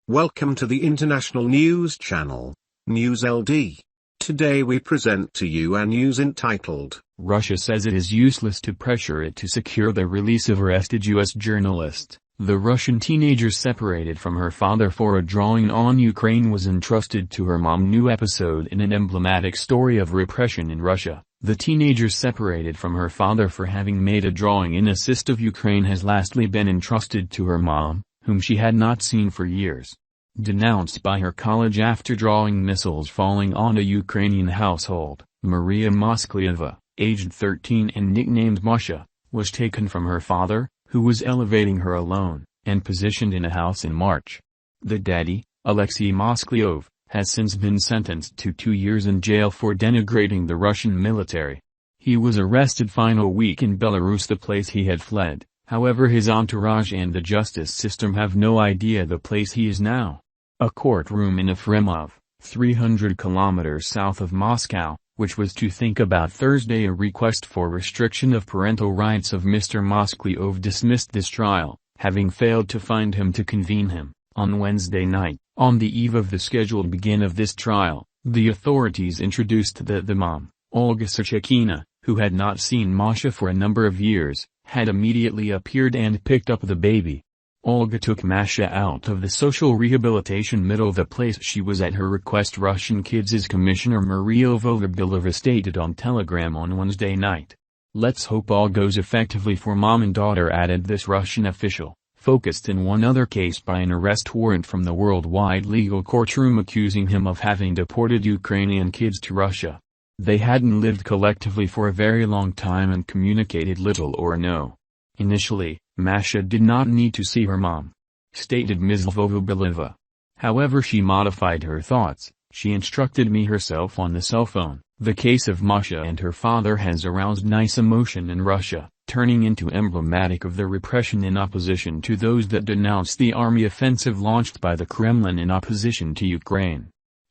Welcome to the International News Channel, News LD. Today we present to you a news entitled, Russia says it is useless to pressure it to secure the release of arrested U.S. journalist. The Russian teenager separated from her father for a drawing on Ukraine was entrusted to her mom. New episode in an emblematic story of repression in Russia. The teenager separated from her father for having made a drawing in assist of Ukraine has lastly been entrusted to her mom, whom she had not seen for years. Denounced by her college after drawing missiles falling on a Ukrainian household, Maria Mosklyova, aged 13 and nicknamed Masha, was taken from her father, who was elevating her alone, and positioned in a house in March. The daddy, Alexei Mosklyov, has since been sentenced to 2 years in jail for denigrating the Russian military. He was arrested final week in Belarus, the place he had fled. However, his entourage and the justice system have no idea the place he is now. A courtroom in Efremov, 300 kilometers south of Moscow, which was to think about Thursday a request for restriction of parental rights of Mr. Mosklyov, dismissed this trial, having failed to find him to convene him. On Wednesday night, on the eve of the scheduled begin of this trial, the authorities introduced that the mom, Olga Sachekina, who had not seen Masha for a number of years, had immediately appeared and picked up the baby. Olga took Masha out of the social rehabilitation middle of the place she was at her request, Russian Kids' Commissioner Maria Volodymyrova stated on Telegram on Wednesday night. Let's hope all goes effectively for mom and daughter, added this Russian official, focused in one other case by an arrest warrant from the worldwide legal courtroom accusing him of having deported Ukrainian kids to Russia. They hadn't lived collectively for a very long time and communicated little or no. Initially, Masha did not need to see her mom, stated Ms. Volodymyrova. However, she modified her thoughts. She instructed me herself on the cell phone. The case of Masha and her father has aroused nice emotion in Russia, turning into emblematic of the repression in opposition to those that denounce the army offensive launched by the Kremlin in opposition to Ukraine.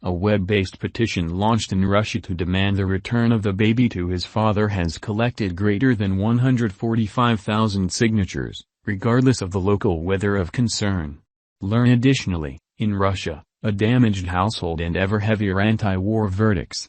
A web-based petition launched in Russia to demand the return of the baby to his father has collected greater than 145,000 signatures, regardless of the local weather of concern. Learn additionally, in Russia, a damaged household and ever heavier anti-war verdicts.